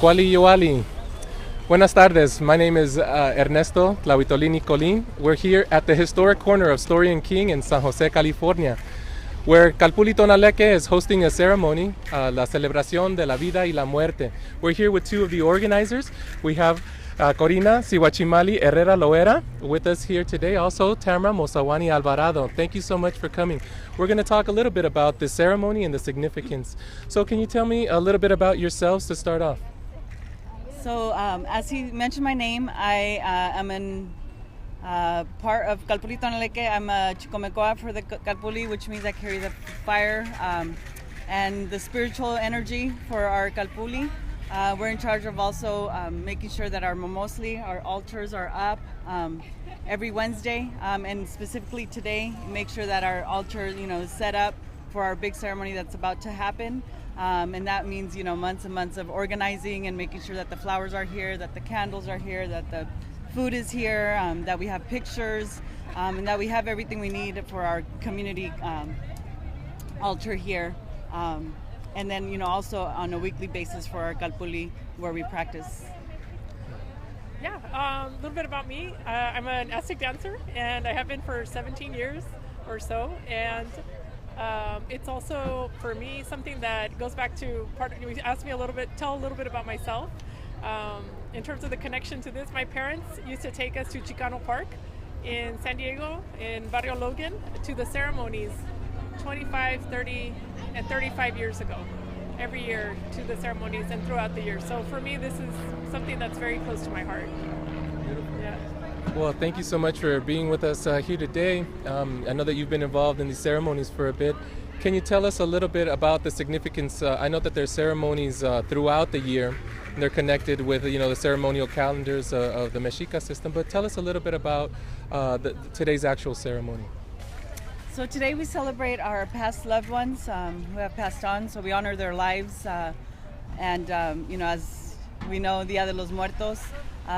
Cuali Yoali. Buenas tardes. My name is Ernesto Colín. We're here at the historic corner of Story and King in San Jose, California, where Calpulli Tonaleque is hosting a ceremony, La Celebración de la Vida y la Muerte. We're here with two of the organizers. We have Corina, Cihuachimalli, Herrera, Loera with us here today. Also, Tamara, Mozahuani, Alvarado. Thank you so much for coming. We're going to talk a little bit about the ceremony and the significance. So can you tell me a little bit about yourselves to start off? So as he mentioned my name, I am in part of Calpulli Tonaleque. I'm a Chicomecoa for the Calpulli, which means I carry the fire and the spiritual energy for our Calpulli. We're in charge of also making sure that our momosli, our altars, are up every Wednesday, and specifically today, make sure that our altar, is set up for our big ceremony that's about to happen. And that means, months and months of organizing and making sure that the flowers are here, that the candles are here, that the food is here, that we have pictures, and that we have everything we need for our community altar here. And then, also on a weekly basis for our Calpulli where we practice. Yeah, a little bit about me. I'm an Aztec dancer, and I have been for 17 years or so. And it's also, for me, something that goes back to you asked me tell a little bit about myself. In terms of the connection to this, my parents used to take us to Chicano Park in San Diego, in Barrio Logan, to the ceremonies 25, 30, and 35 years ago, every year to the ceremonies and throughout the year. So for me, this is something that's very close to my heart. Beautiful. Yeah. Well, thank you so much for being with us here today. I know that you've been involved in these ceremonies for a bit. Can you tell us a little bit about the significance? I know that there's ceremonies throughout the year, and they're connected with the ceremonial calendars of the Mexica system, but tell us a little bit about today's actual ceremony. So today we celebrate our past loved ones who have passed on, so we honor their lives, and as we know, Dia de los Muertos,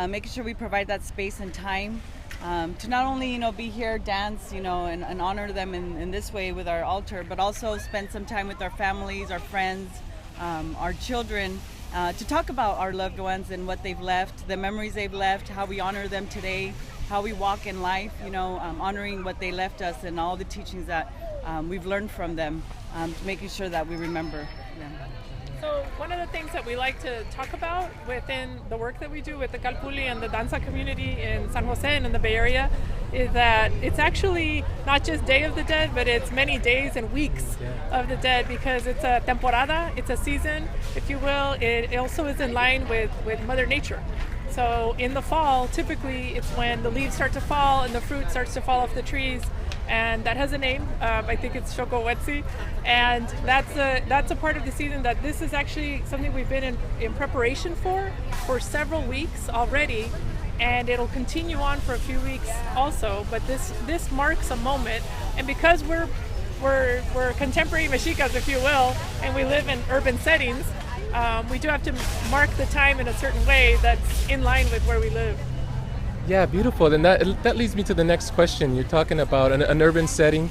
making sure we provide that space and time to not only be here, dance, and honor them in this way with our altar, but also spend some time with our families, our friends, our children, to talk about our loved ones and what they've left, the memories they've left, how we honor them today, how we walk in life, honoring what they left us and all the teachings that we've learned from them, making sure that we remember them. So one of the things that we like to talk about within the work that we do with the Calpulli and the Danza community in San Jose and in the Bay Area is that it's actually not just Day of the Dead, but it's many days and weeks of the dead, because it's a temporada, it's a season, if you will. It also is in line with Mother Nature. So in the fall, typically it's when the leaves start to fall and the fruit starts to fall off the trees, and that has a name. I think it's Shokowetsi, and that's a part of the season that this is actually something we've been in preparation for several weeks already, and it'll continue on for a few weeks also. But this marks a moment, and because we're contemporary Mexicas, if you will, and we live in urban settings. We do have to mark the time in a certain way that's in line with where we live. Yeah, beautiful. And that leads me to the next question. You're talking about an urban setting,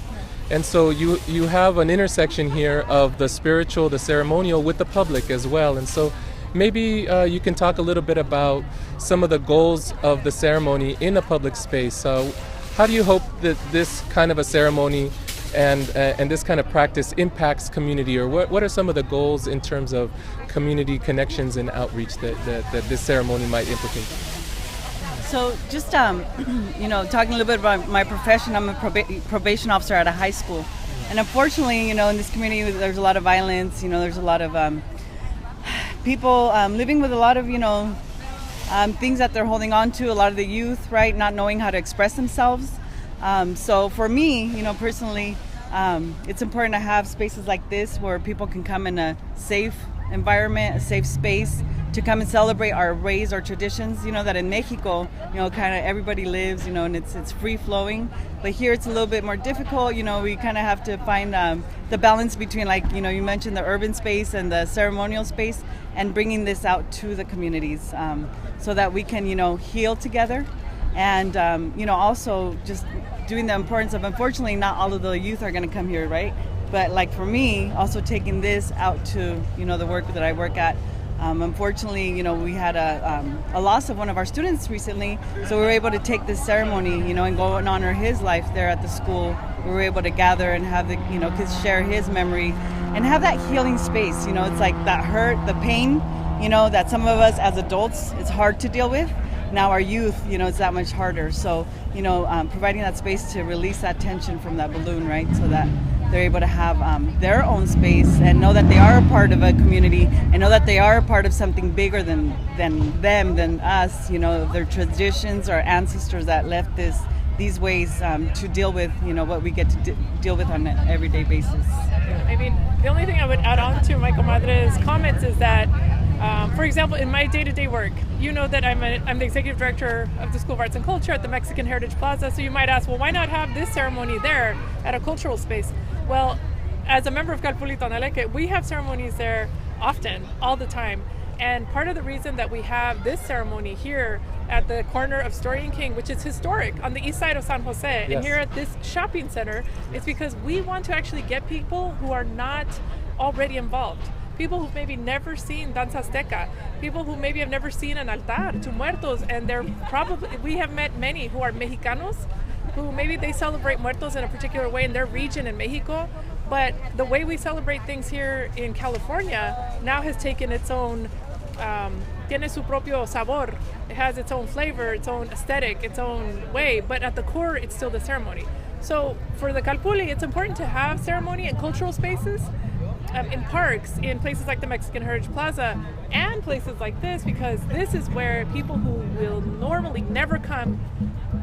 and so you have an intersection here of the spiritual, the ceremonial, with the public as well. And so maybe you can talk a little bit about some of the goals of the ceremony in a public space. How do you hope that this kind of a ceremony and this kind of practice impacts community, or what are some of the goals in terms of community connections and outreach that this ceremony might implicate? So just talking a little bit about my profession, I'm a probation officer at a high school, and unfortunately, in this community there's a lot of violence. There's a lot of people living with a lot of things that they're holding on to. A lot of the youth, right, not knowing how to express themselves. So for me, personally, it's important to have spaces like this where people can come in a safe environment, a safe space, to come and celebrate our ways, our traditions. That in Mexico, kind of everybody lives, and it's free flowing. But here it's a little bit more difficult. We kind of have to find the balance between, you mentioned the urban space and the ceremonial space, and bringing this out to the communities so that we can, heal together. And, also just doing the importance of, unfortunately, not all of the youth are going to come here, right? But for me, also taking this out to, the work that I work at, Unfortunately, we had a loss of one of our students recently, so we were able to take this ceremony, and go and honor his life there at the school. We were able to gather and have the, kids share his memory and have that healing space. It's like that hurt, the pain, that some of us as adults, it's hard to deal with. Now our youth, it's that much harder. So, providing that space to release that tension from that balloon, right? So that they're able to have their own space and know that they are a part of a community and know that they are a part of something bigger than us, their traditions, our ancestors that left these ways to deal with, what we get to deal with on an everyday basis. I mean, the only thing I would add on to my comadre's comments is that, for example, in my day-to-day work, that I'm the executive director of the School of Arts and Culture at the Mexican Heritage Plaza. So you might ask, well, why not have this ceremony there at a cultural space? Well, as a member of Calpulli Tonaleke, we have ceremonies there often, all the time. And part of the reason that we have this ceremony here at the corner of Story and King, which is historic on the east side of San Jose, and here at this shopping center, is because we want to actually get people who are not already involved. People who've maybe never seen Danza Azteca, people who maybe have never seen an altar to muertos, and we have met many who are Mexicanos, who maybe they celebrate muertos in a particular way in their region in Mexico, but the way we celebrate things here in California now has taken its own, tiene su propio sabor. It has its own flavor, its own aesthetic, its own way, but at the core, it's still the ceremony. So for the Calpulli, it's important to have ceremony in cultural spaces, in parks, in places like the Mexican Heritage Plaza, and places like this, because this is where people who will normally never come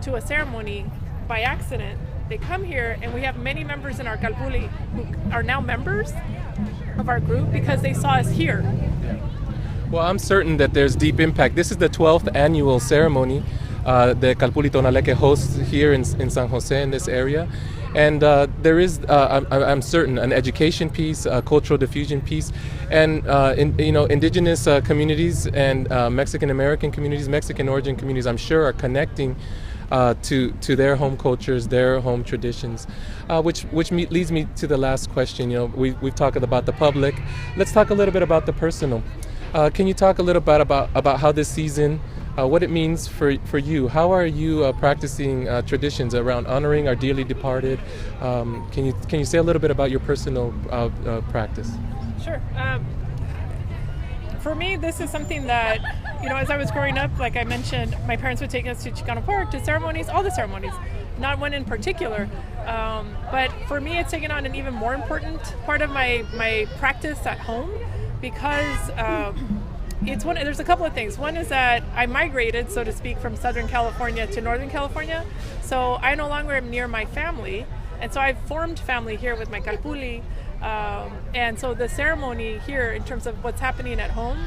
to a ceremony by accident, they come here, and we have many members in our Calpulli who are now members of our group because they saw us here. Well, I'm certain that there's deep impact. This is the 12th annual ceremony the Calpulli Tonaleke hosts here in San Jose, in this area. And there is, I'm certain, an education piece, a cultural diffusion piece, and indigenous communities and Mexican American communities, Mexican origin communities, I'm sure, are connecting to their home cultures, their home traditions, which leads me to the last question. We've talked about the public. Let's talk a little bit about the personal. Can you talk a little bit about how this season, what it means for you? How are you practicing traditions around honoring our dearly departed? Can you say a little bit about your personal practice? Sure. For me, this is something that, as I was growing up, like I mentioned, my parents would take us to Chicano Park, to ceremonies, all the ceremonies, not one in particular. But for me, it's taken on an even more important part of my practice at home, because there's a couple of things. One is that I migrated, so to speak, from Southern California to Northern California. So I no longer am near my family. And so I've formed family here with my Calpulli. And so the ceremony here, in terms of what's happening at home,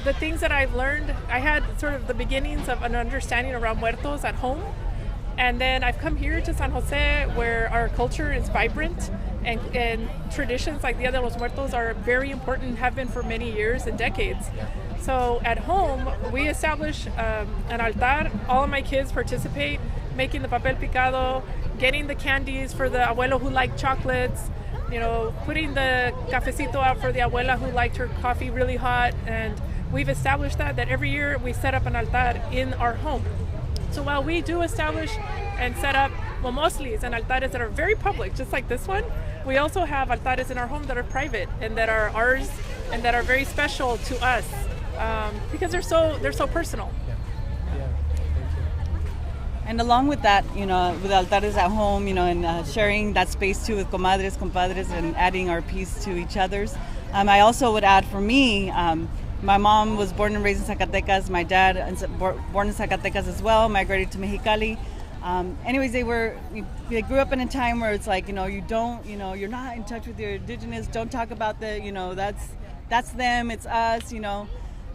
the things that I've learned, I had sort of the beginnings of an understanding around muertos at home. And then I've come here to San Jose, where our culture is vibrant, and traditions like Dia de los Muertos are very important, have been for many years and decades. So at home, we establish an altar. All of my kids participate, making the papel picado, getting the candies for the abuelo who liked chocolates, putting the cafecito out for the abuela who liked her coffee really hot. And we've established that every year we set up an altar in our home. So while we do establish and set up momoslis and altares that are very public, just like this one, we also have altares in our home that are private and that are ours and that are very special to us, because they're so personal. Yeah. And along with that, with altares at home, and sharing that space too with comadres, compadres, and adding our piece to each other's. I also would add, for me, my mom was born and raised in Zacatecas. My dad born in Zacatecas as well, migrated to Mexicali. Anyways, they grew up in a time where it's like, you're not in touch with your indigenous. Don't talk about that's them, it's us,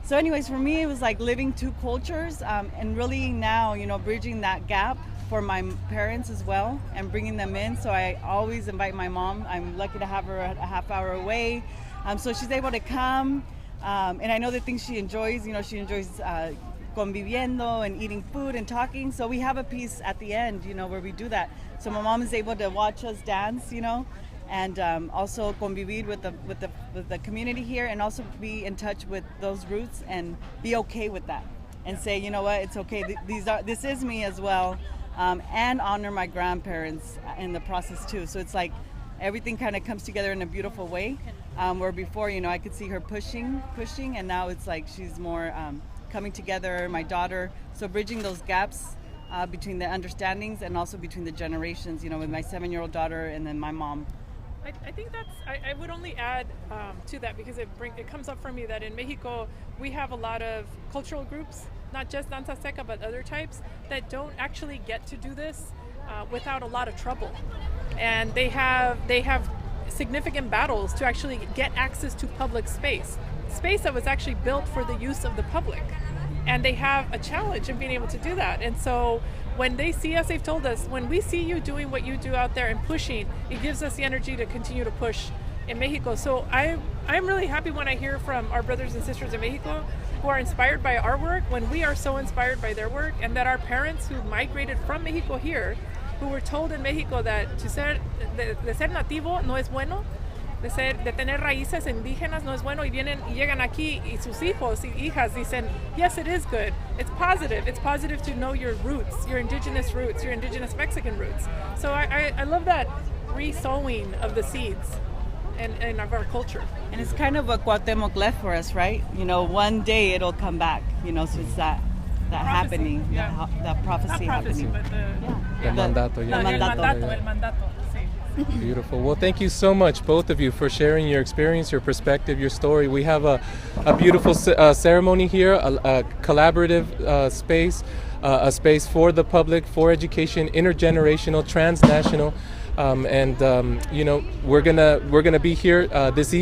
So anyways, for me, it was like living two cultures, and really now, bridging that gap for my parents as well and bringing them in. So I always invite my mom. I'm lucky to have her a half hour away. So she's able to come. And I know the things she enjoys, she enjoys conviviendo and eating food and talking. So we have a piece at the end, where we do that. So my mom is able to watch us dance, and also convivir with the community here, and also be in touch with those roots and be okay with that, and say, you know what, it's okay. This is me as well, and honor my grandparents in the process too. So it's like everything kind of comes together in a beautiful way. Where before, I could see her pushing, and now it's like she's more coming together. My daughter, so bridging those gaps between the understandings and also between the generations. With my 7-year-old daughter and then my mom. I think I would only add to that, because it comes up for me that in Mexico we have a lot of cultural groups, not just Danza Azteca but other types, that don't actually get to do this without a lot of trouble, and they have significant battles to actually get access to public space that was actually built for the use of the public, and they have a challenge in being able to do that. And so when they see us, they've told us, when we see you doing what you do out there and pushing, it gives us the energy to continue to push in Mexico. So I'm really happy when I hear from our brothers and sisters in Mexico who are inspired by our work, when we are so inspired by their work, and that our parents who migrated from Mexico here, who were told in Mexico that de ser nativo no es bueno, de tener raíces indígenas no es bueno, y llegan aquí y sus hijos y hijas dicen, yes, it is good. It's positive to know your roots, your indigenous Mexican roots. So I love that re-sowing of the seeds and of our culture. And it's kind of what Cuauhtémoc left for us, right? One day it'll come back, so it's that happening, that prophecy happening. But El mandato, El mandato. Beautiful. Well, thank you so much, both of you, for sharing your experience, your perspective, your story. We have a beautiful ceremony here, a collaborative space, a space for the public, for education, intergenerational, transnational, and we're gonna be here this evening.